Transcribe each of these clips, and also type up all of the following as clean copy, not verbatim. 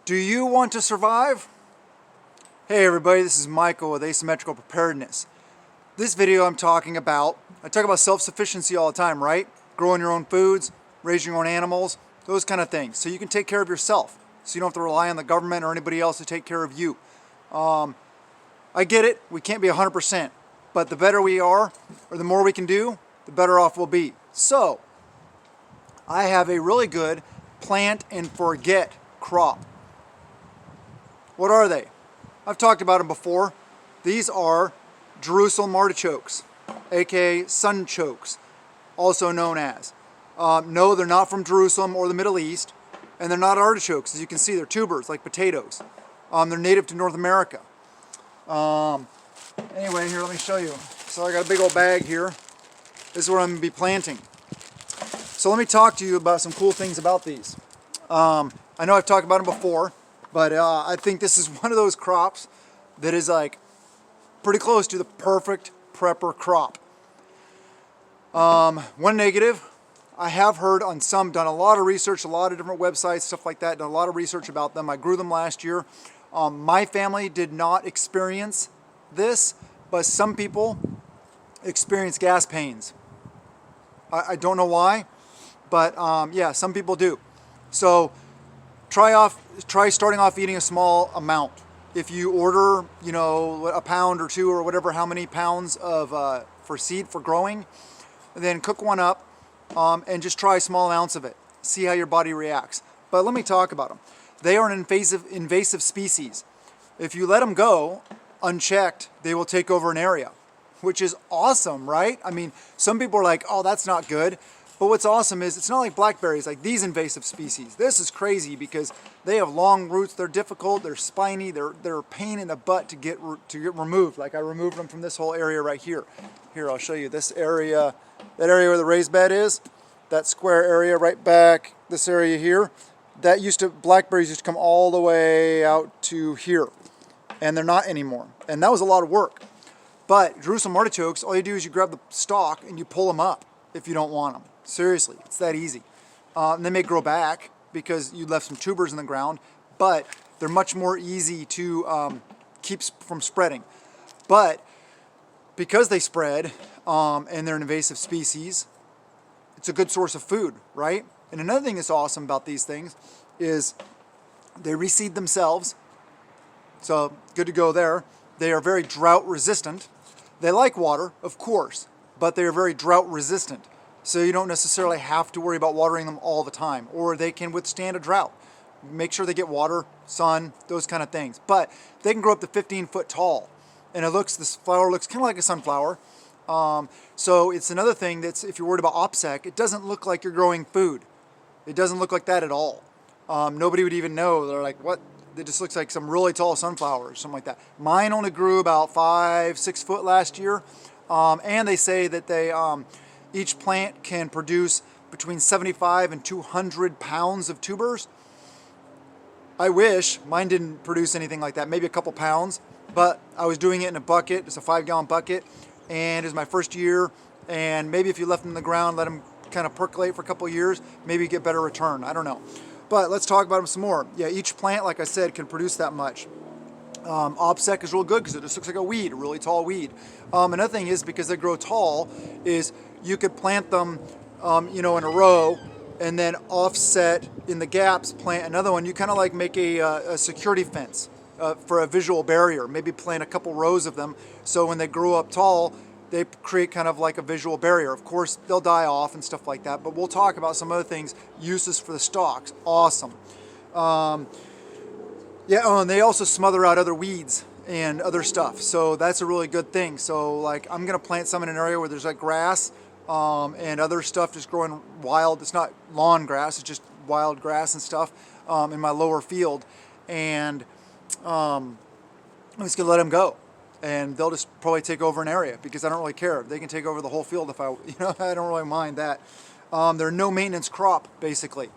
Do you want to survive? Hey everybody, this is Michael with Asymmetrical Preparedness. This video I talk about self-sufficiency all the time, right? Growing your own foods, raising your own animals, those kind of things. So you can take care of yourself. So you don't have to rely on the government or anybody else to take care of you. I get it, we can't be 100%, but the better we are, or the more we can do, the better off we'll be. So, I have a really good plant and forget crop. What are they? I've talked about them before. These are Jerusalem artichokes, aka sunchokes, also known as. No, they're not from Jerusalem or the Middle East, and they're not artichokes. As you can see, they're tubers like potatoes. They're native to North America. Anyway, here, let me show you. So I got a big old bag here. This is what I'm going to be planting. So let me talk to you about some cool things about these. I know I've talked about them before, but I think this is one of those crops that is like pretty close to the perfect prepper crop. One negative, I have heard on some, done a lot of research, a lot of different websites, stuff like that, done a lot of research about them. I grew them last year. My family did not experience this, but some people experience gas pains. I don't know why, but yeah, some people do. So try starting off eating a small amount. If you order, you know, a pound or two or whatever, how many pounds of for seed for growing, then cook one up and just try a small ounce of it. See how your body reacts. But let me talk about them. They are an invasive species. If you let them go unchecked, they will take over an area, which is awesome, right? I mean, some people are like, oh, that's not good. But what's awesome is it's not like blackberries, like these invasive species. This is crazy because they have long roots, they're difficult, they're spiny, they're a pain in the butt to get removed. Like I removed them from this whole area right here. Here, I'll show you this area, that area where the raised bed is, that square area right back, this area here. That blackberries used to come all the way out to here, and they're not anymore. And that was a lot of work. But Jerusalem artichokes, all you do is you grab the stalk and you pull them up if you don't want them. Seriously, it's that easy. And they may grow back because you left some tubers in the ground, but they're much more easy to keep from spreading. But because they spread and they're an invasive species, it's a good source of food, right? And another thing that's awesome about these things is they reseed themselves. So good to go there. They are very drought resistant. They like water, of course, but they are very drought resistant. So you don't necessarily have to worry about watering them all the time, or they can withstand a drought. Make sure they get water, sun, those kind of things. But they can grow up to 15 foot tall. And this flower looks kind of like a sunflower. So it's another thing that's, if you're worried about OPSEC, it doesn't look like you're growing food. It doesn't look like that at all. Nobody would even know. They're like, what? It just looks like some really tall sunflowers, something like that. Mine only grew about 5-6 foot last year. And they say that each plant can produce between 75 and 200 pounds of tubers. I wish. Mine didn't produce anything like that, maybe a couple pounds, but I was doing it in a bucket. It's a 5-gallon bucket, and it was my first year, and maybe if you left them in the ground, let them kind of percolate for a couple of years, maybe you get better return. I don't know. But let's talk about them some more. Yeah, each plant, like I said, can produce that much. OPSEC is real good because it just looks like a weed, a really tall weed. Another thing is, because they grow tall, is you could plant them, you know, in a row, and then offset in the gaps, plant another one. You kind of like make a security fence for a visual barrier. Maybe plant a couple rows of them, so when they grow up tall, they create kind of like a visual barrier. Of course, they'll die off and stuff like that, but we'll talk about some other things, uses for the stalks. Awesome. Yeah, oh, and they also smother out other weeds and other stuff, so that's a really good thing. So like, I'm gonna plant some in an area where there's like grass and other stuff just growing wild. It's not lawn grass, it's just wild grass and stuff in my lower field, and I'm just gonna let them go, and they'll just probably take over an area because I don't really care. They can take over the whole field if I don't really mind that. They're no maintenance crop, basically.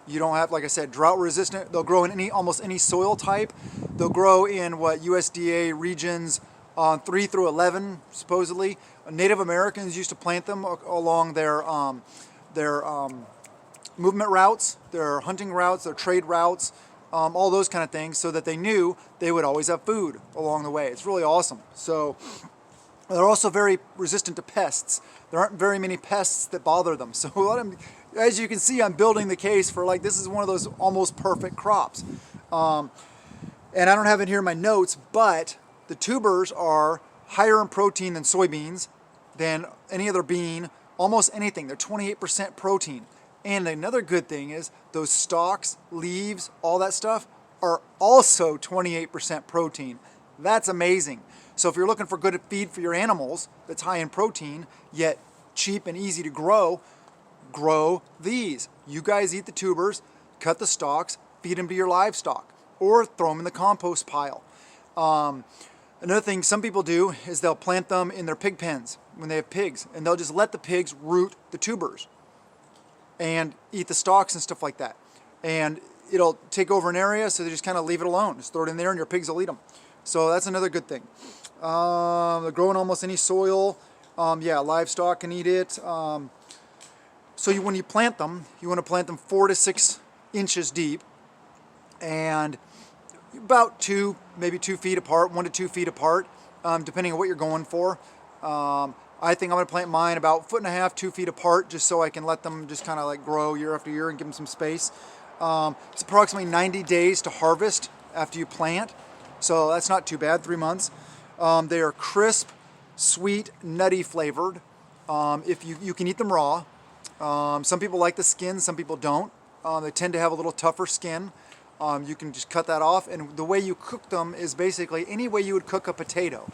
You don't have, like I said, drought resistant. They'll grow in almost any soil type. They'll grow in what USDA regions 3 through 11, supposedly. Native Americans used to plant them along their movement routes, their hunting routes, their trade routes. all those kind of things, so that they knew they would always have food along the way. It's really awesome. So they're also very resistant to pests. There aren't very many pests that bother them. So as you can see, I'm building the case for, like, this is one of those almost perfect crops. And I don't have it here in my notes, but the tubers are higher in protein than soybeans, than any other bean, almost anything. They're 28% protein. And another good thing is those stalks, leaves, all that stuff are also 28% protein. That's amazing. So if you're looking for good feed for your animals that's high in protein, yet cheap and easy to grow these. You guys eat the tubers, cut the stalks, feed them to your livestock, or throw them in the compost pile. Another thing some people do is they'll plant them in their pig pens when they have pigs, and they'll just let the pigs root the tubers and eat the stalks and stuff like that. And it'll take over an area, so they just kind of leave it alone. Just throw it in there and your pigs will eat them. So that's another good thing. They're growing almost any soil. Yeah, livestock can eat it. When you plant them, you want to plant them 4 to 6 inches deep, and about maybe 2 feet apart, 1 to 2 feet apart, depending on what you're going for. I think I'm going to plant mine about 1.5 to 2 feet apart, just so I can let them just kind of like grow year after year and give them some space. It's approximately 90 days to harvest after you plant, so that's not too bad, 3 months. They are crisp, sweet, nutty flavored. If you can eat them raw. Some people like the skin, some people don't. They tend to have a little tougher skin. You can just cut that off, and the way you cook them is basically any way you would cook a potato.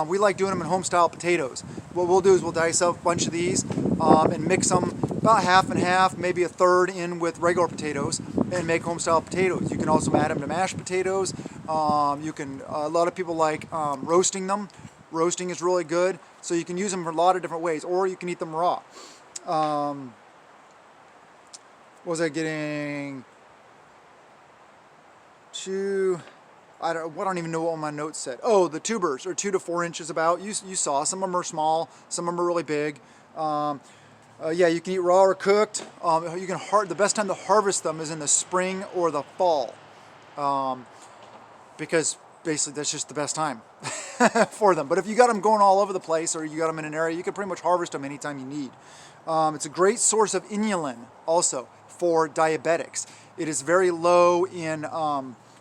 We like doing them in home-style potatoes. What we'll do is we'll dice up a bunch of these and mix them about half and half, maybe a third in with regular potatoes, and make home-style potatoes. You can also add them to mashed potatoes. A lot of people like roasting them. Roasting is really good, so you can use them for a lot of different ways, or you can eat them raw. What was I getting? I don't even know what my notes said. Oh, the tubers are 2 to 4 inches about. You saw, some of them are small, some of them are really big. Yeah, you can eat raw or cooked. The best time to harvest them is in the spring or the fall, because basically that's just the best time for them. But if you got them going all over the place, or you got them in an area, you can pretty much harvest them anytime you need. It's a great source of inulin also for diabetics. It is very low in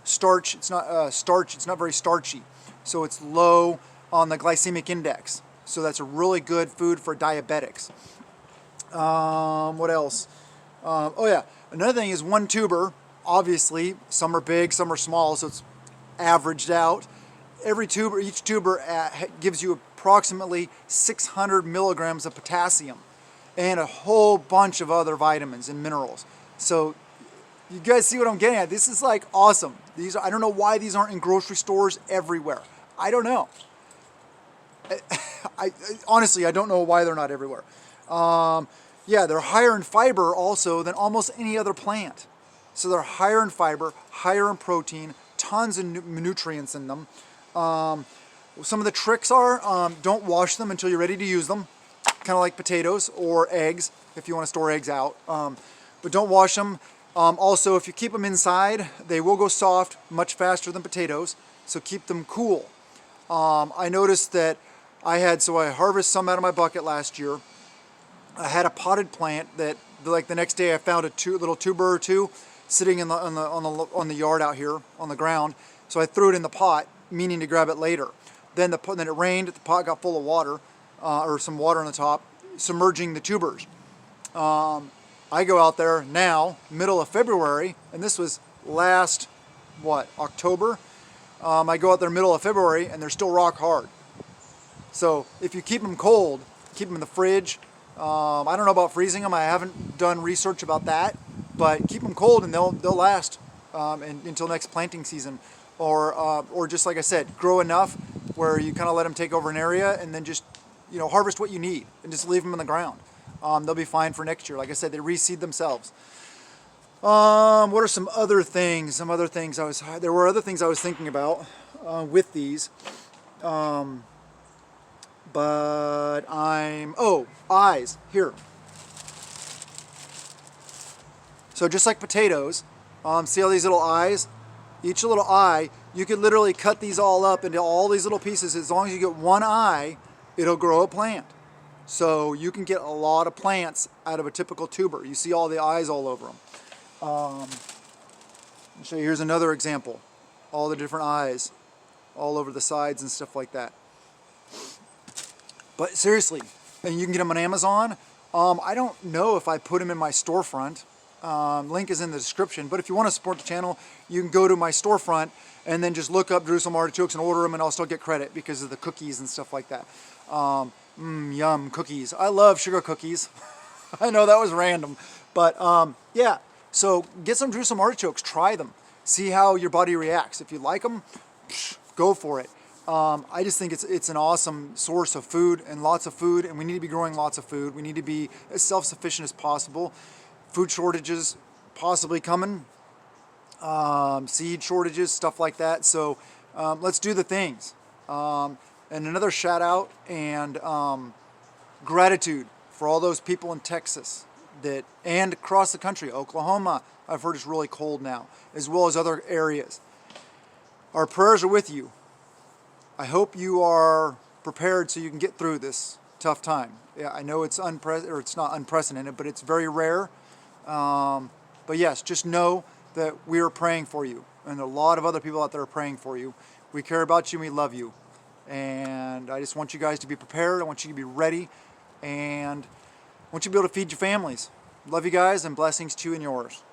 starch. It's not very starchy, so it's low on the glycemic index. So that's a really good food for diabetics. What else? Oh yeah, another thing is one tuber. Obviously, some are big, some are small, so it's averaged out. Each tuber gives you approximately 600 milligrams of potassium and a whole bunch of other vitamins and minerals. So you guys see what I'm getting at? This is like awesome. I don't know why these aren't in grocery stores everywhere. I don't know. Honestly, I don't know why they're not everywhere. Yeah, they're higher in fiber also than almost any other plant. So they're higher in fiber, higher in protein, tons of nutrients in them. Some of the tricks are don't wash them until you're ready to use them, kind of like potatoes or eggs if you want to store eggs out. But don't wash them. Also, if you keep them inside, they will go soft much faster than potatoes, so keep them cool. I noticed that I harvested some out of my bucket last year. I had a potted plant that, like, the next day I found a little tuber or two sitting on the yard out here on the ground. So I threw it in the pot, meaning to grab it later. Then it rained. The pot got full of water, or some water on the top, submerging the tubers. I go out there now, middle of February, and this was last, October? I go out there middle of February, and they're still rock hard. So if you keep them cold, keep them in the fridge. I don't know about freezing them. I haven't done research about that, but keep them cold and they'll last until next planting season. Or just like I said, grow enough where you kind of let them take over an area, and then just harvest what you need and just leave them in the ground. They'll be fine for next year. Like I said, they reseed themselves. What are some other things? There were other things I was thinking about with these. Eyes, here. So just like potatoes, See all these little eyes? Each little eye, you could literally cut these all up into all these little pieces. As long as you get one eye, it'll grow a plant. So you can get a lot of plants out of a typical tuber. You see all the eyes all over them. I'll show you, here's another example. All the different eyes all over the sides and stuff like that. But seriously, and you can get them on Amazon. I don't know if I put them in my storefront. Link is in the description. But if you want to support the channel, you can go to my storefront and then just look up Jerusalem artichokes and order them, and I'll still get credit because of the cookies and stuff like that. Yum, cookies. I love sugar cookies. I know that was random. But yeah, so get some Jerusalem artichokes. Try them. See how your body reacts. If you like them, go for it. I just think it's an awesome source of food, and lots of food, and we need to be growing lots of food. We need to be as self-sufficient as possible. Food shortages possibly coming, seed shortages, stuff like that. So let's do the things. And another shout out and gratitude for all those people in Texas and across the country. Oklahoma, I've heard it's really cold now, as well as other areas. Our prayers are with you. I hope you are prepared so you can get through this tough time. Yeah, I know it's not unprecedented, but it's very rare. But yes, just know that we are praying for you, and a lot of other people out there are praying for you. We care about you and we love you. And I just want you guys to be prepared. I want you to be ready, and I want you to be able to feed your families. Love you guys, and blessings to you and yours.